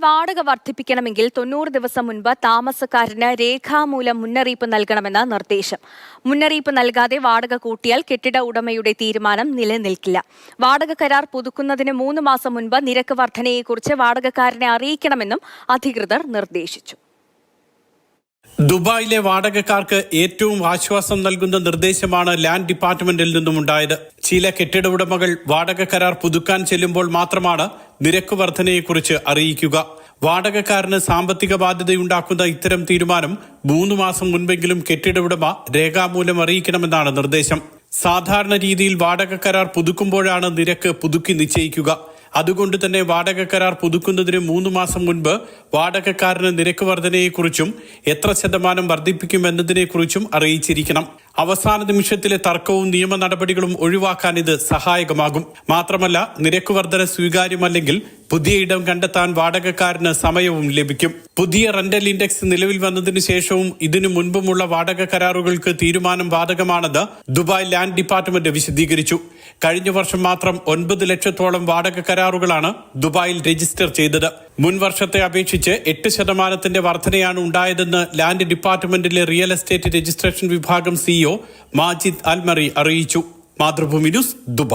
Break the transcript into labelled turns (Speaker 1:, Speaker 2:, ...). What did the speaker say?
Speaker 1: വാടക വർദ്ധിപ്പിക്കണമെങ്കിൽ 90 ദിവസം മുൻപ് താമസക്കാരന് രേഖാമൂലം മുന്നറിയിപ്പ് നൽകണമെന്ന് നിർദ്ദേശം. മുന്നറിയിപ്പ് നൽകാതെ വാടക കൂട്ടിയാൽ കെട്ടിട ഉടമയുടെ തീരുമാനം നിലനിൽക്കില്ല. വാടക കരാർ പുതുക്കുന്നതിന് 3 മാസം മുൻപ് നിരക്ക് വർധനയെക്കുറിച്ച് വാടകക്കാരനെ അറിയിക്കണമെന്നും അധികൃതർ നിർദ്ദേശിച്ചു.
Speaker 2: ദുബായിലെ വാടകക്കാർക്ക് ഏറ്റവും ആശ്വാസം നൽകുന്ന നിർദ്ദേശമാണ് ലാൻഡ് ഡിപ്പാർട്ട്മെന്റിൽ നിന്നുമുണ്ടായത്. ചില കെട്ടിട ഉടമകൾ വാടക കരാർ പുതുക്കാൻ ചെല്ലുമ്പോൾ മാത്രമാണ് നിരക്ക് വർധനയെക്കുറിച്ച് അറിയിക്കുക. വാടകക്കാരന് സാമ്പത്തിക ബാധ്യതയുണ്ടാക്കുന്ന ഇത്തരം തീരുമാനം 3 മാസം മുൻപെങ്കിലും കെട്ടിട ഉടമ രേഖാമൂലം അറിയിക്കണമെന്നാണ് നിർദ്ദേശം. സാധാരണ രീതിയിൽ വാടക കരാർ പുതുക്കുമ്പോഴാണ് നിരക്ക് പുതുക്കി നിശ്ചയിക്കുക. അതുകൊണ്ട് തന്നെ വാടക കരാർ പുതുക്കുന്നതിന് 3 മാസം മുൻപ് വാടകക്കാരന് നിരക്ക് വർധനയെക്കുറിച്ചും എത്ര ശതമാനം വർദ്ധിപ്പിക്കുമെന്നതിനെക്കുറിച്ചും അറിയിച്ചിരിക്കണം. അവസാന നിമിഷത്തിലെ തർക്കവും നിയമ നടപടികളും ഒഴിവാക്കാൻ ഇത് സഹായകമാകും. മാത്രമല്ല, നിരക്ക് വർധന സ്വീകാര്യമല്ലെങ്കിൽ പുതിയ ഇടം കണ്ടെത്താൻ വാടകക്കാരന് സമയവും ലഭിക്കും. പുതിയ റെന്റൽ ഇൻഡെക്സ് നിലവിൽ വന്നതിനു ശേഷവും ഇതിനു മുൻപുമുള്ള വാടക കരാറുകൾക്ക് തീരുമാനം ബാധകമാണെന്ന് ദുബായ് ലാൻഡ് ഡിപ്പാർട്ട്മെന്റ് വിശദീകരിച്ചു. കഴിഞ്ഞ വർഷം മാത്രം 9 ലക്ഷത്തോളം വാടക കരാറുകളാണ് ദുബായിൽ രജിസ്റ്റർ ചെയ്തത്. മുൻ വർഷത്തെ അപേക്ഷിച്ച് 8% വർധനയാണ് ഉണ്ടായതെന്ന് ലാൻഡ് ഡിപ്പാർട്ട്മെന്റിലെ റിയൽ എസ്റ്റേറ്റ് രജിസ്ട്രേഷൻ വിഭാഗം CEO മാജിദ് അൽമറി അറിയിച്ചു. Mathrubhumi news, Dubai.